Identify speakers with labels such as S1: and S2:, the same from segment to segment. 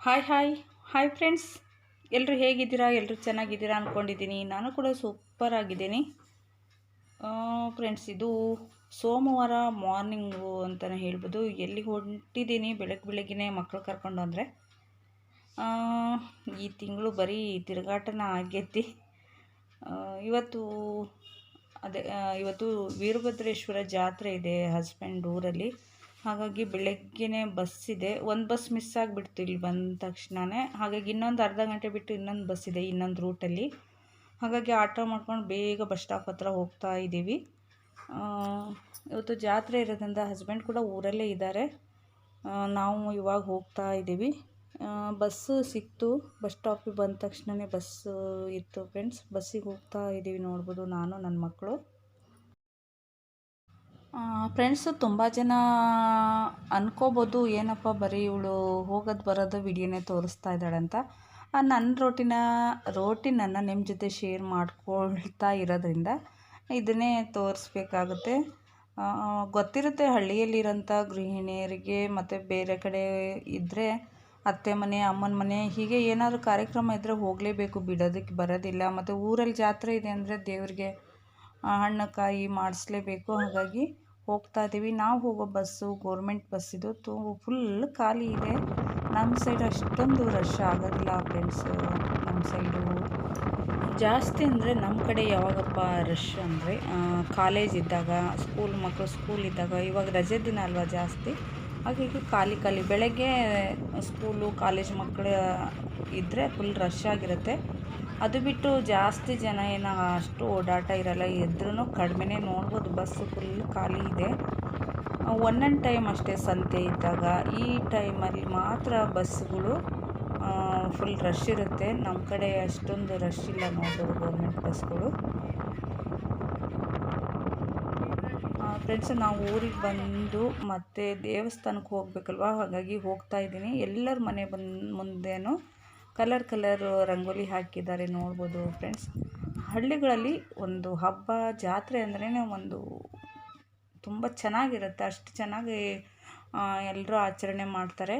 S1: Hi hi hi friends, ಎಲ್ಲರೂ ಹೇಗಿದ್ದೀರಾ? ಎಲ್ಲರೂ ಚೆನ್ನಾಗಿದ್ದೀರಾ ಅಂದ್ಕೊಂಡಿದ್ದೀನಿ. ನಾನು ಕೂಡ ಸೂಪರ್ ಆಗಿದ್ದೀನಿ ಫ್ರೆಂಡ್ಸ್. ಇದು ಸೋಮವಾರ ಮಾರ್ನಿಂಗು ಅಂತಲೇ ಹೇಳ್ಬೋದು. ಎಲ್ಲಿಗೆ ಹೊಂಟಿದ್ದೀನಿ ಬೆಳಗ್ಗೆನೇ ಮಕ್ಕಳು ಕರ್ಕೊಂಡು ಅಂದರೆ ಈ ತಿಂಗಳು ಬರೀ ತಿರುಗಾಟನ ಆಗೈತಿ. ಇವತ್ತು ಇವತ್ತು ವೀರಭದ್ರೇಶ್ವರ ಜಾತ್ರೆ ಇದೆ ಹಸ್ಬೆಂಡ್ ಊರಲ್ಲಿ. ಹಾಗಾಗಿ ಬೆಳಗ್ಗೆನೇ ಬಸ್ ಇದೆ. ಒಂದು ಬಸ್ ಮಿಸ್ ಆಗಿಬಿಡ್ತು ಇಲ್ಲಿ ಬಂದ ತಕ್ಷಣವೇ. ಹಾಗಾಗಿ ಇನ್ನೊಂದು ಅರ್ಧ ಗಂಟೆ ಬಿಟ್ಟು ಇನ್ನೊಂದು ಬಸ್ ಇದೆ ಇನ್ನೊಂದು ರೂಟಲ್ಲಿ. ಹಾಗಾಗಿ ಆಟೋ ಮಾಡ್ಕೊಂಡು ಬೇಗ ಬಸ್ ಸ್ಟಾಪ್ ಹತ್ರ ಹೋಗ್ತಾ ಇದ್ದೀವಿ. ಇವತ್ತು ಜಾತ್ರೆ ಇರೋದ್ರಿಂದ ಹಸ್ಬೆಂಡ್ ಕೂಡ ಊರಲ್ಲೇ ಇದ್ದಾರೆ. ನಾವು ಇವಾಗ ಹೋಗ್ತಾ ಇದ್ದೀವಿ. ಬಸ್ಸು ಸಿಕ್ತು. ಬಸ್ ಸ್ಟಾಪಿಗೆ ಬಂದ ತಕ್ಷಣವೇ ಬಸ್ಸು ಇತ್ತು ಫ್ರೆಂಡ್ಸ್. ಬಸ್ಸಿಗೆ ಹೋಗ್ತಾ ಇದ್ದೀವಿ, ನೋಡ್ಬೋದು ನಾನು ನನ್ನ ಮಕ್ಕಳು. ಫ್ರೆಂಡ್ಸು ತುಂಬ ಜನ ಅನ್ಕೋಬೋದು, ಏನಪ್ಪ ಬರೀ ಇವಳು ಹೋಗೋದು ಬರೋದು ವಿಡಿಯೋನೇ ತೋರಿಸ್ತಾ ಇದ್ದಾಳೆ ಅಂತ. ನನ್ನ ರೋಟಿನನ್ನು ನಿಮ್ಮ ಜೊತೆ ಶೇರ್ ಮಾಡ್ಕೊಳ್ತಾ ಇರೋದ್ರಿಂದ ಇದನ್ನೇ ತೋರಿಸ್ಬೇಕಾಗುತ್ತೆ. ಗೊತ್ತಿರುತ್ತೆ ಹಳ್ಳಿಯಲ್ಲಿರೋಂಥ ಗೃಹಿಣಿಯರಿಗೆ, ಮತ್ತು ಬೇರೆ ಕಡೆ ಇದ್ದರೆ ಅತ್ತೆ ಮನೆ, ಅಮ್ಮನ ಮನೆ, ಹೀಗೆ ಏನಾದರೂ ಕಾರ್ಯಕ್ರಮ ಇದ್ದರೆ ಹೋಗಲೇಬೇಕು, ಬಿಡೋದಕ್ಕೆ ಬರೋದಿಲ್ಲ. ಮತ್ತು ಊರಲ್ಲಿ ಜಾತ್ರೆ ಇದೆ ಅಂದರೆ ದೇವರಿಗೆ ಹಣ್ಣು ಕಾಯಿ ಮಾಡಿಸ್ಲೇಬೇಕು. ಹಾಗಾಗಿ ಹೋಗ್ತಾ ಇದ್ದೀವಿ. ನಾವು ಹೋಗೋ ಬಸ್ಸು ಗೋರ್ಮೆಂಟ್ ಬಸ್ ಇದು. ಫುಲ್ ಖಾಲಿ ಇದೆ. ನಮ್ಮ ಸೈಡ್ ಅಷ್ಟೊಂದು ರಶ್ ಆಗೋದಿಲ್ಲ ಫ್ರೆಂಡ್ಸು. ನಮ್ಮ ಸೈಡು ಜಾಸ್ತಿ ಅಂದರೆ ನಮ್ಮ ಕಡೆ ಯಾವಾಗಪ್ಪ ರಶ್ ಅಂದರೆ ಕಾಲೇಜ್ ಇದ್ದಾಗ, ಮಕ್ಕಳು ಸ್ಕೂಲ್ ಇದ್ದಾಗ. ಇವಾಗ ರಜೆ ದಿನ ಅಲ್ವಾ ಜಾಸ್ತಿ, ಹಾಗಾಗಿ ಖಾಲಿ ಬೆಳಗ್ಗೆ ಸ್ಕೂಲು ಕಾಲೇಜ್ ಮಕ್ಕಳು ಇದ್ದರೆ ಫುಲ್ ರಶ್ ಆಗಿರುತ್ತೆ. ಅದು ಬಿಟ್ಟು ಜಾಸ್ತಿ ಜನ ಏನೋ ಅಷ್ಟು ಓಡಾಟ ಇರಲ್ಲ. ಇದ್ರೂ ಕಡಿಮೆನೇ ನೋಡ್ಬೋದು. ಬಸ್ಸು ಫುಲ್ ಖಾಲಿ ಇದೆ. ಒಂದೊಂದು ಟೈಮ್ ಅಷ್ಟೇ, ಸಂತೆ ಇದ್ದಾಗ ಈ ಟೈಮಲ್ಲಿ ಮಾತ್ರ ಬಸ್ಸುಗಳು ಫುಲ್ ರಶ್ ಇರುತ್ತೆ. ನಮ್ಮ ಕಡೆ ಅಷ್ಟೊಂದು ರಶ್ ಇಲ್ಲ ನೋಡ್ಬೋದು ಗೌರ್ಮೆಂಟ್ ಬಸ್ಗಳು. ಫ್ರೆಂಡ್ಸ್, ನಾವು ಊರಿಗೆ ಬಂದು ಮತ್ತೆ ದೇವಸ್ಥಾನಕ್ಕೆ ಹೋಗ್ಬೇಕಲ್ವ, ಹಾಗಾಗಿ ಹೋಗ್ತಾ ಇದ್ದೀನಿ. ಎಲ್ಲರ ಮನೆ ಮುಂದೆನೂ ಕಲರ್ ರಂಗೋಲಿ ಹಾಕಿದ್ದಾರೆ, ನೋಡ್ಬೋದು ಫ್ರೆಂಡ್ಸ್. ಹಳ್ಳಿಗಳಲ್ಲಿ ಒಂದು ಹಬ್ಬ ಜಾತ್ರೆ ಅಂದ್ರೇ ಒಂದು ತುಂಬ ಚೆನ್ನಾಗಿರುತ್ತೆ. ಅಷ್ಟು ಚೆನ್ನಾಗಿ ಎಲ್ಲರೂ ಆಚರಣೆ ಮಾಡ್ತಾರೆ.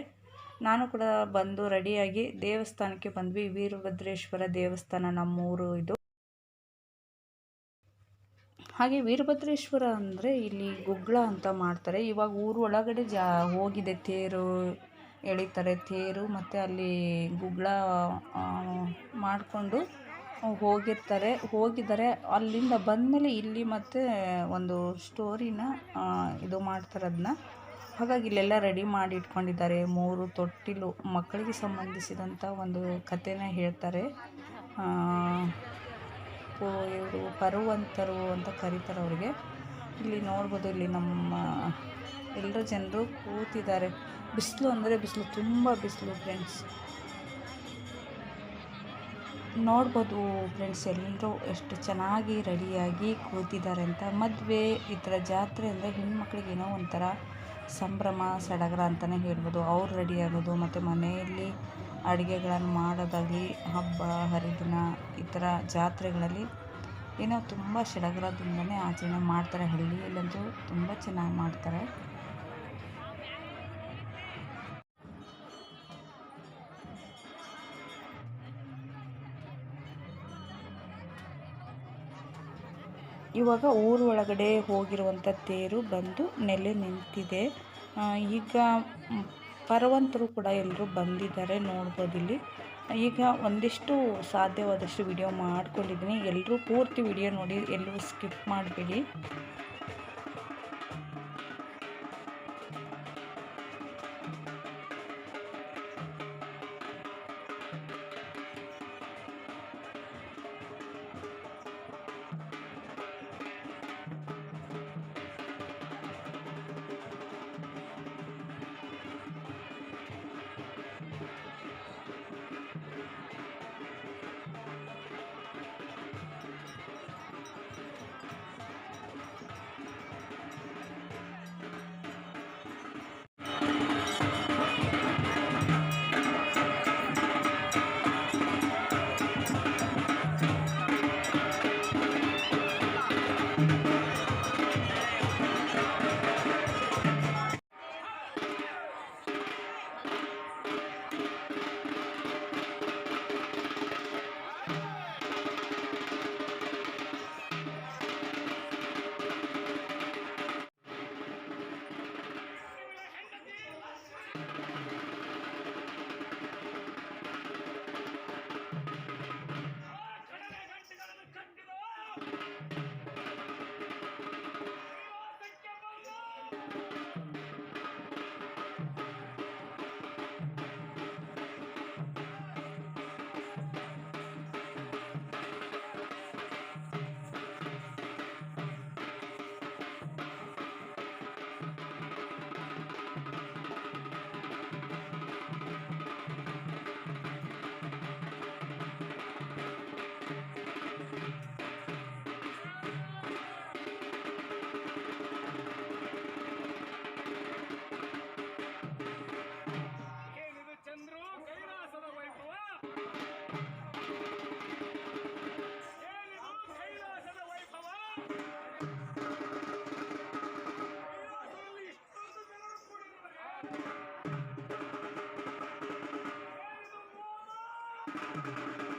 S1: ನಾನು ಕೂಡ ಬಂದು ರೆಡಿಯಾಗಿ ದೇವಸ್ಥಾನಕ್ಕೆ ಬಂದ್ವಿ. ವೀರಭದ್ರೇಶ್ವರ ದೇವಸ್ಥಾನ ನಮ್ಮೂರು ಇದು. ಹಾಗೆ ವೀರಭದ್ರೇಶ್ವರ ಅಂದರೆ ಇಲ್ಲಿ ಗುಗ್ಗಳ ಅಂತ ಮಾಡ್ತಾರೆ. ಇವಾಗ ಊರು ಒಳಗಡೆ ಹೋಗಿದೆ, ತೇರು ಎಳಿತಾರೆ. ತೇರು ಮತ್ತು ಅಲ್ಲಿ ಗುಗ್ಗಳ ಮಾಡಿಕೊಂಡು ಹೋಗಿದ್ದಾರೆ. ಅಲ್ಲಿಂದ ಬಂದಮೇಲೆ ಇಲ್ಲಿ ಮತ್ತೆ ಒಂದು ಸ್ಟೋರಿನ ಇದು ಮಾಡ್ತಾರೆ ಅದನ್ನ. ಹಾಗಾಗಿ ಇಲ್ಲೆಲ್ಲ ರೆಡಿ ಮಾಡಿ ಇಟ್ಕೊಂಡಿದ್ದಾರೆ. 3 ತೊಟ್ಟಿಲು ಮಕ್ಕಳಿಗೆ ಸಂಬಂಧಿಸಿದಂಥ ಒಂದು ಕಥೆನ ಹೇಳ್ತಾರೆ. ಇವರು ಪರುವಂತರು ಅಂತ ಕರೀತಾರೆ ಅವ್ರಿಗೆ. ಇಲ್ಲಿ ನೋಡ್ಬೋದು, ಇಲ್ಲಿ ನಮ್ಮ ಎಲ್ಲರೂ ಜನರು ಕೂತಿದ್ದಾರೆ. ಬಿಸಿಲು ಅಂದರೆ ಬಿಸಿಲು, ತುಂಬ ಬಿಸಿಲು ಫ್ರೆಂಡ್ಸ್. ನೋಡ್ಬೋದು ಫ್ರೆಂಡ್ಸ್, ಎಲ್ಲರೂ ಎಷ್ಟು ಚೆನ್ನಾಗಿ ರೆಡಿಯಾಗಿ ಕೂತಿದ್ದಾರೆ ಅಂತ. ಮದುವೆ ಈ ಥರ ಜಾತ್ರೆ ಅಂದರೆ ಹೆಣ್ಮಕ್ಳಿಗೆ ಏನೋ ಒಂಥರ ಸಂಭ್ರಮ ಸಡಗರ ಅಂತಲೇ ಹೇಳ್ಬೋದು. ಅವ್ರು ರೆಡಿಯಾಗೋದು ಮತ್ತು ಮನೆಯಲ್ಲಿ ಅಡುಗೆಗಳನ್ನು ಮಾಡೋದಾಗಲಿ, ಹಬ್ಬ ಹರಿದಿನ ಈ ಥರ ಜಾತ್ರೆಗಳಲ್ಲಿ ಏನೋ ತುಂಬ ಸಡಗರದಿಂದನೇ ಆಚರಣೆ ಮಾಡ್ತಾರೆ. ಹಳ್ಳಿಯಲ್ಲಂತೂ ತುಂಬ ಚೆನ್ನಾಗಿ ಮಾಡ್ತಾರೆ. ಇವಾಗ ಊರು ಒಳಗಡೆ ಹೋಗಿರುವಂಥ ತೇರು ಬಂದು ನೆಲೆ ನಿಂತಿದೆ. ಈಗ ಪರವಂತರು ಕೂಡ ಎಲ್ಲರೂ ಬಂದಿದ್ದಾರೆ, ನೋಡ್ಬೋದು ಇಲ್ಲಿ. ಈಗ ಒಂದಿಷ್ಟು ಸಾಧ್ಯವಾದಷ್ಟು ವಿಡಿಯೋ ಮಾಡ್ಕೊಂಡಿದ್ದೀನಿ. ಎಲ್ಲರೂ ಪೂರ್ತಿ ವಿಡಿಯೋ ನೋಡಿ, ಎಲ್ಲರೂ ಸ್ಕಿಪ್ ಮಾಡಬೇಡಿ.
S2: ವೈಭವವನ್ನು ಕಂಡು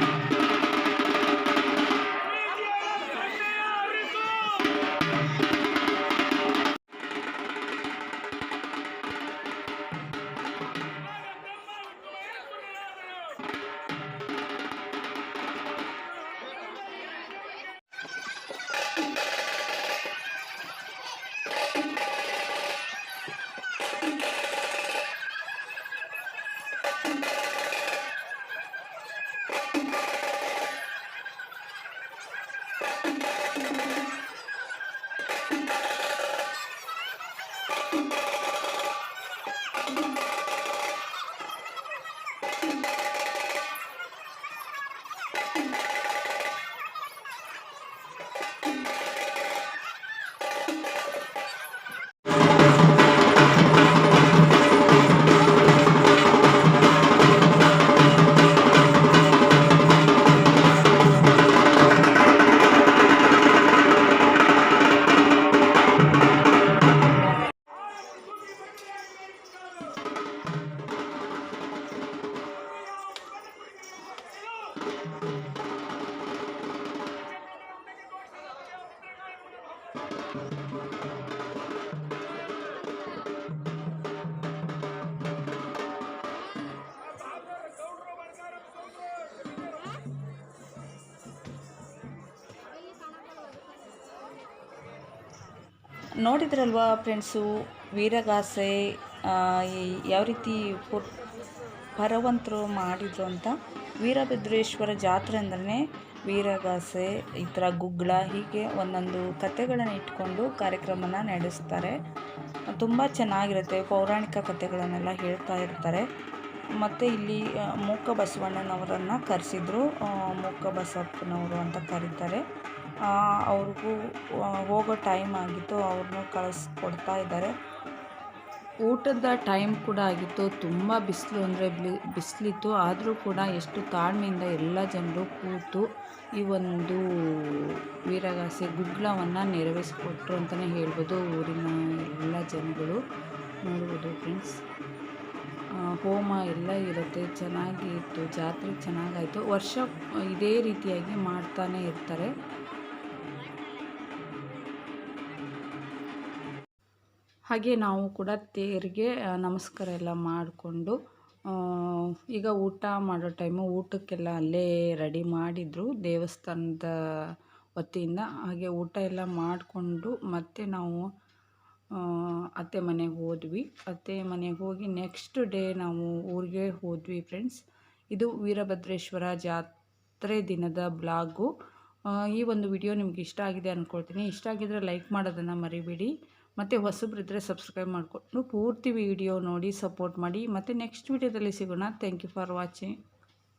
S3: Thank you.
S1: ನೋಡಿದ್ರಲ್ವಾ ಫ್ರೆಂಡ್ಸು ವೀರಗಾಸೆ ಯಾವ ರೀತಿ ಪರವಂತರು ಮಾಡಿದರು ಅಂತ. ವೀರಭದ್ರೇಶ್ವರ ಜಾತ್ರೆ ಅಂದ್ರೆ ವೀರಗಾಸೆ, ಈ ಥರ ಗುಗ್ಗಳ, ಹೀಗೆ ಒಂದೊಂದು ಕಥೆಗಳನ್ನು ಇಟ್ಕೊಂಡು ಕಾರ್ಯಕ್ರಮನ ನಡೆಸ್ತಾರೆ. ತುಂಬ ಚೆನ್ನಾಗಿರುತ್ತೆ. ಪೌರಾಣಿಕ ಕಥೆಗಳನ್ನೆಲ್ಲ ಹೇಳ್ತಾ ಇರ್ತಾರೆ. ಮತ್ತು ಇಲ್ಲಿ ಮೂಕ ಬಸವಣ್ಣನವರನ್ನು ಕರೆಸಿದ್ರು. ಮೂಕ ಬಸಪ್ಪನವರು ಅಂತ ಕರೀತಾರೆ. ಅವ್ರಿಗೂ ಹೋಗೋ ಟೈಮ್ ಆಗಿತ್ತು, ಅವ್ರನ್ನೂ ಕಳಿಸ್ಕೊಡ್ತಾ ಇದ್ದಾರೆ. ಊಟದ ಟೈಮ್ ಕೂಡ ಆಗಿತ್ತು. ತುಂಬ ಬಿಸಿಲು ಅಂದರೆ ಬಿಸಿಲಿತ್ತು. ಆದರೂ ಕೂಡ ಎಷ್ಟು ತಾಳ್ಮೆಯಿಂದ ಎಲ್ಲ ಜನರು ಕೂತು ಈ ಒಂದು ವೀರಗಾಸೆ ಗುಗ್ಗಳವನ್ನು ನೆರವೇರಿಸ್ಕೊಟ್ರು ಅಂತಲೇ ಹೇಳ್ಬೋದು. ಊರಿನ ಎಲ್ಲ ಜನಗಳು ನೋಡ್ಬೋದು ಫ್ರೆಂಡ್ಸ್. ಹೋಮ ಎಲ್ಲ ಇರುತ್ತೆ. ಚೆನ್ನಾಗಿ ಇತ್ತು, ಜಾತ್ರೆ ಚೆನ್ನಾಗಾಯಿತು. ವರ್ಷ ಇದೇ ರೀತಿಯಾಗಿ ಮಾಡ್ತಾನೆ ಇರ್ತಾರೆ. ಹಾಗೆ ನಾವು ಕೂಡ ತೇರಿಗೆ ನಮಸ್ಕಾರ ಎಲ್ಲ ಮಾಡಿಕೊಂಡು ಈಗ ಊಟ ಮಾಡೋ ಟೈಮು, ಊಟಕ್ಕೆಲ್ಲ ಅಲ್ಲೇ ರೆಡಿ ಮಾಡಿದರು ದೇವಸ್ಥಾನದ ವತಿಯಿಂದ. ಹಾಗೆ ಊಟ ಎಲ್ಲ ಮಾಡಿಕೊಂಡು ಮತ್ತೆ ನಾವು ಅತ್ತೆ ಮನೆಗೆ ಹೋದ್ವಿ. ಅತ್ತೆ ಮನೆಗೆ ಹೋಗಿ ನೆಕ್ಸ್ಟ್ ಡೇ ನಾವು ಊರಿಗೆ ಹೋದ್ವಿ ಫ್ರೆಂಡ್ಸ್. ಇದು ವೀರಭದ್ರೇಶ್ವರ ಜಾತ್ರೆ ದಿನದ ಬ್ಲಾಗು. ಈ ಒಂದು ವಿಡಿಯೋ ನಿಮ್ಗೆ ಇಷ್ಟ ಆಗಿದೆ ಅಂದ್ಕೊಳ್ತೀನಿ. ಇಷ್ಟ ಆಗಿದ್ರೆ ಲೈಕ್ ಮಾಡೋದನ್ನು ಮರಿಬೇಡಿ. ಮತ್ತು ಹೊಸಬ್ರಿದ್ದರೆ ಸಬ್ಸ್ಕ್ರೈಬ್ ಮಾಡಿಕೊಂಡು ಪೂರ್ತಿ ವಿಡಿಯೋ ನೋಡಿ ಸಪೋರ್ಟ್ ಮಾಡಿ. ಮತ್ತು ನೆಕ್ಸ್ಟ್ ವಿಡಿಯೋದಲ್ಲಿ ಸಿಗೋಣ. Thank you for watching.